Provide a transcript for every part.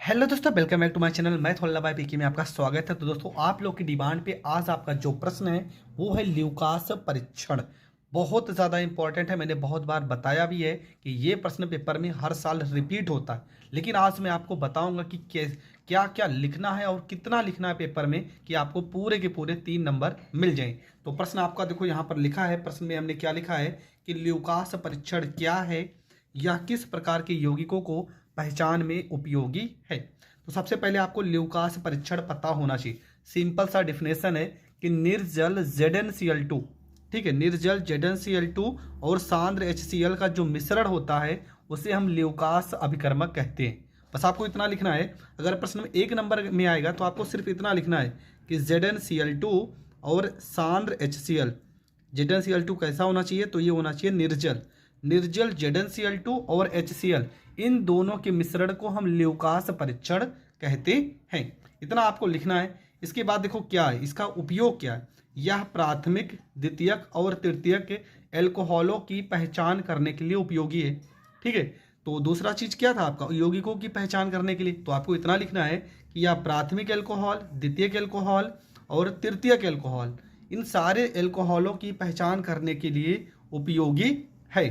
Hello दोस्तों, welcome back to my channel. मैं थोल्ला भाई पीके में आपका स्वागत है। तो दोस्तों, आप लोग की डिमांड पे आज आपका जो प्रश्न है वो है ल्यूकास परीक्षण। बहुत ज़्यादा इंपॉर्टेंट है। मैंने बहुत बार बताया भी है कि ये प्रश्न पेपर में हर साल रिपीट होता है, लेकिन आज मैं आपको बताऊंगा कि क्या क्या लिखना है और कितना लिखना है पेपर में कि आपको पूरे के पूरे 3 नंबर मिल जाएं। तो प्रश्न आपका देखो यहाँ पर लिखा है। प्रश्न में हमने क्या लिखा है कि ल्यूकास परीक्षण क्या है, यह किस प्रकार के यौगिकों को पहचान में उपयोगी है। तो सबसे पहले आपको ल्यूकास परीक्षण पता होना चाहिए। सिंपल सा डिफिनेशन है कि निर्जल ZnCl2, ठीक है, निर्जल ZnCl2 और सांद्र HCl का जो मिश्रण होता है उसे हम ल्यूकास अभिकर्मक कहते हैं। बस आपको इतना लिखना है। अगर प्रश्न में 1 नंबर में आएगा तो आपको सिर्फ इतना लिखना है कि ZnCl2 और सांद्र HCl। ZnCl2 कैसा होना चाहिए, तो ये होना चाहिए निर्जल ZnCl2 और HCl, इन दोनों के मिश्रण को हम ल्यूकास परीक्षण कहते हैं। इतना आपको लिखना है। इसके बाद देखो क्या है, इसका उपयोग क्या है। यह प्राथमिक, द्वितीयक और तृतीयक एल्कोहलों की पहचान करने के लिए उपयोगी है। ठीक है, तो दूसरा चीज क्या था आपका, यौगिकों की पहचान करने के लिए। तो आपको इतना लिखना है कि यह प्राथमिक एल्कोहल, द्वितीयक एल्कोहल और तृतीयक एल्कोहल, इन सारे एल्कोहलों की पहचान करने के लिए उपयोगी है।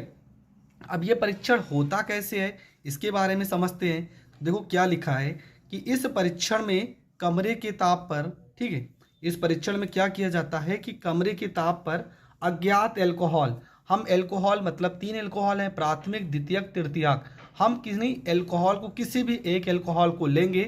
अब ये परीक्षण होता कैसे है इसके बारे में समझते हैं। देखो क्या लिखा है कि इस परीक्षण में कमरे के ताप पर, ठीक है, इस परीक्षण में क्या किया जाता है कि कमरे के ताप पर अज्ञात एल्कोहल, हम एल्कोहल मतलब 3 एल्कोहल हैं, प्राथमिक, द्वितीयक, तृतीयक, हम किसी एल्कोहल को, किसी भी एक एल्कोहल को लेंगे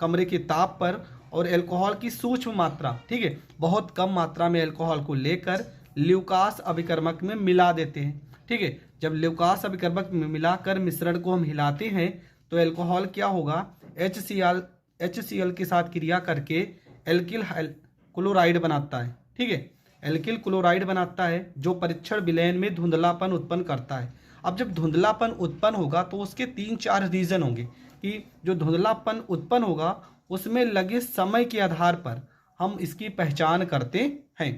कमरे के ताप पर और एल्कोहल की सूक्ष्म मात्रा, ठीक है, बहुत कम मात्रा में एल्कोहल को लेकर ल्यूकास अभिकर्मक में मिला देते हैं। ठीक है, जब ल्यूकास अभिकर्मक में मिलाकर मिश्रण को हम हिलाते हैं तो एल्कोहल क्या होगा, HCl के साथ क्रिया करके एल्किल क्लोराइड बनाता है। ठीक है, एल्किल क्लोराइड बनाता है जो परीक्षण विलयन में धुंधलापन उत्पन्न करता है। अब जब धुंधलापन उत्पन्न होगा तो उसके 3-4 रीजन होंगे कि जो धुंधलापन उत्पन्न होगा उसमें लगे समय के आधार पर हम इसकी पहचान करते हैं।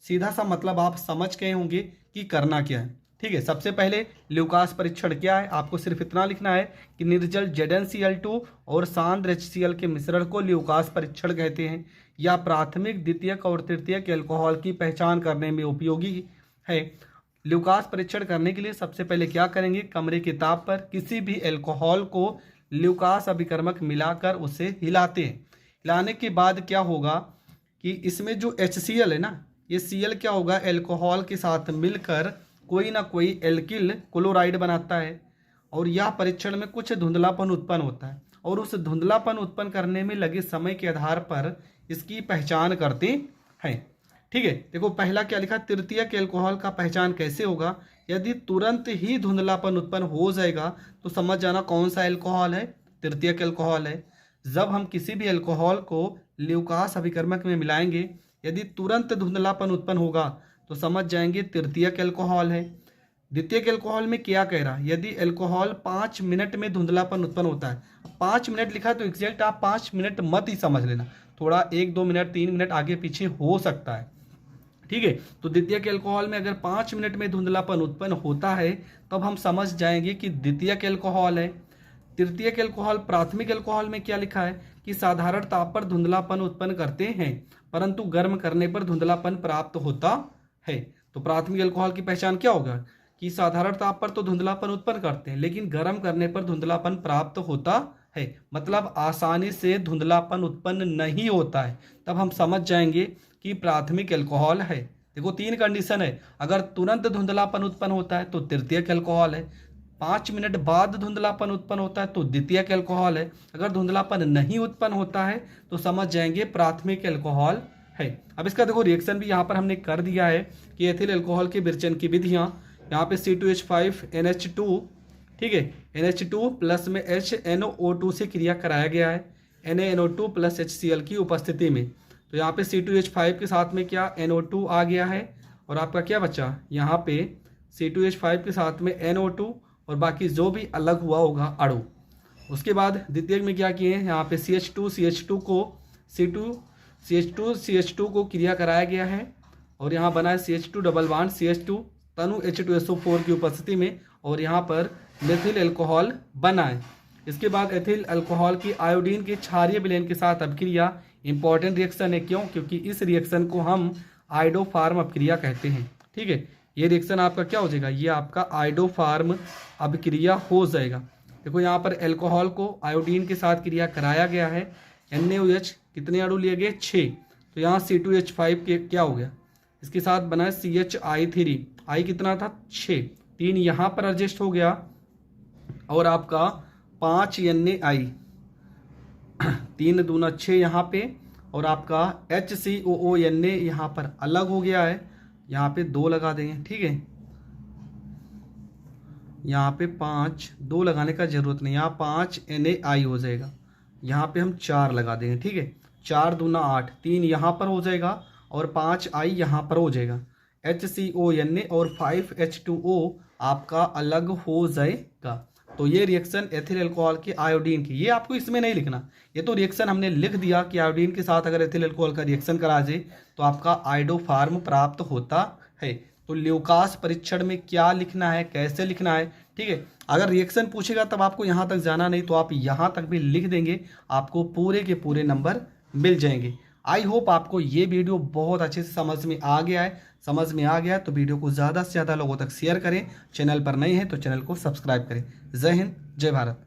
सीधा सा मतलब आप समझ गए होंगे कि करना क्या है। ठीक है, सबसे पहले ल्यूकास परीक्षण क्या है, आपको सिर्फ इतना लिखना है कि निर्जल ZnCl2 और सांद्र HCl के मिश्रण को ल्यूकास परीक्षण कहते हैं। यह प्राथमिक, द्वितीयक और तृतीयक एल्कोहल की पहचान करने में उपयोगी है। ल्यूकास परीक्षण करने के लिए सबसे पहले क्या करेंगे, कमरे के ताप पर किसी भी एल्कोहल को ल्यूकास अभिकर्मक मिलाकर उसे हिलाते हैं। हिलाने के बाद क्या होगा कि इसमें जो HCl है ना, ये Cl क्या होगा, एल्कोहल के साथ मिलकर कोई ना कोई एल्किल क्लोराइड बनाता है और यह परीक्षण में कुछ धुंधलापन उत्पन्न होता है और उस धुंधलापन उत्पन्न करने में लगे समय के आधार पर इसकी पहचान करते हैं। ठीक है, देखो पहला क्या लिखा, तृतीयक एल्कोहल का पहचान कैसे होगा, यदि तुरंत ही धुंधलापन उत्पन्न हो जाएगा तो समझ जाना कौन सा एल्कोहल है, तृतीयक एल्कोहल है। जब हम किसी भी एल्कोहल को ल्यूकास अभिकर्मक में मिलाएंगे, यदि तुरंत धुंधलापन उत्पन्न होगा तो समझ जाएंगे तृतीयक एल्कोहल है। द्वितीयक एल्कोहल में क्या कह रहा है, यदि एल्कोहल 5 मिनट में धुंधलापन उत्पन्न होता है, 5 मिनट लिखा है तो एग्जैक्ट आप 5 मिनट मत ही समझ लेना, थोड़ा 1-2 मिनट 3 मिनट आगे पीछे हो सकता है। ठीक है, तो द्वितीयक एल्कोहल में अगर 5 मिनट में धुंधलापन उत्पन्न होता है तब हम समझ जाएंगे कि द्वितीयक एल्कोहल है। तृतीयक एल्कोहल, प्राथमिक एल्कोहल में क्या लिखा है कि साधारण ताप पर धुंधलापन उत्पन्न करते हैं परंतु गर्म करने पर धुंधलापन प्राप्त होता है। तो प्राथमिक एल्कोहल की पहचान क्या होगा कि साधारण ताप पर तो धुंधलापन उत्पन्न करते हैं लेकिन गर्म करने पर धुंधलापन प्राप्त होता है, मतलब आसानी से धुंधलापन उत्पन्न नहीं होता है, तब हम समझ जाएंगे कि प्राथमिक एल्कोहल है। देखो 3 कंडीशन है, अगर तुरंत धुंधलापन उत्पन्न होता है तो तृतीयक एल्कोहल है, 5 मिनट बाद धुंधलापन उत्पन्न होता है तो द्वितीयक एल्कोहल है, अगर धुंधलापन नहीं उत्पन्न होता है तो समझ जाएंगे प्राथमिक एल्कोहल है। अब इसका देखो रिएक्शन भी यहाँ पर हमने कर दिया है कि एथिल अल्कोहल के विरचन की विधियाँ, यहाँ पे C2H5NH2, ठीक है, NH2 प्लस में HNO2 से क्रिया कराया गया है NaNO2 प्लस HCl की उपस्थिति में। तो यहाँ पे C2H5 के साथ में क्या NO2 आ गया है और आपका क्या बचा, यहाँ पे C2H5 के साथ में NO2 और बाकी जो भी अलग हुआ होगा अणु। उसके बाद द्वितीयक में क्या किए हैं, यहाँ पे CH2 को CH2 को क्रिया कराया गया है और यहाँ बना है CH2 डबल बॉन्ड CH2 तनु H2SO4 की उपस्थिति में और यहाँ पर मेथिल एल्कोहल बना है। इसके बाद एथिल अल्कोहल की आयोडीन के क्षारीय विलयन के साथ अपक्रिया इंपॉर्टेंट रिएक्शन है। क्यों? क्योंकि इस रिएक्शन को हम आयोडोफार्म अपक्रिया कहते हैं। ठीक है, ये रिएक्शन आपका क्या हो जाएगा? ये आपका आयोडोफार्म अपक्रिया हो जाएगा। देखो यहाँ पर अल्कोहल को आयोडीन के साथ क्रिया कराया गया है। NaOH कितने अणु लिए गए? 6। तो यहाँ C2H5 के क्या हो गया? इसके साथ बना है CHI3। आई कितना था? 6। 3 यहाँ पर एडजस्ट हो गया और आपका 5 NaI 3 दूना 6 यहाँ पे, और आपका HCOONa यहाँ पर अलग हो गया है। यहाँ पे 2 लगा देंगे। ठीक है, यहाँ पे 5, 2 लगाने का जरूरत नहीं, यहाँ 5 NaI हो जाएगा। यहाँ पे हम 4 लगा देंगे। ठीक है, 4 दूना 8, 3 यहाँ पर हो जाएगा और 5 I यहाँ पर हो जाएगा। HCONa और 5 H2O आपका अलग हो जाएगा। तो ये रिएक्शन एथिल अल्कोहल के आयोडीन की, ये आपको इसमें नहीं लिखना, ये तो रिएक्शन हमने लिख दिया कि आयोडीन के साथ अगर एथिल अल्कोहल का रिएक्शन करा जाए तो आपका आयोडोफार्म प्राप्त होता है। तो ल्यूकास परीक्षण में क्या लिखना है, कैसे लिखना है, ठीक है, अगर रिएक्शन पूछेगा तब आपको यहाँ तक जाना नहीं, तो आप यहाँ तक भी लिख देंगे, आपको पूरे के पूरे नंबर मिल जाएंगे। आई होप आपको ये वीडियो बहुत अच्छे से समझ में आ गया है। समझ में आ गया तो वीडियो को ज़्यादा से ज़्यादा लोगों तक शेयर करें। चैनल पर नए हैं तो चैनल को सब्सक्राइब करें। जय हिंद, जय भारत।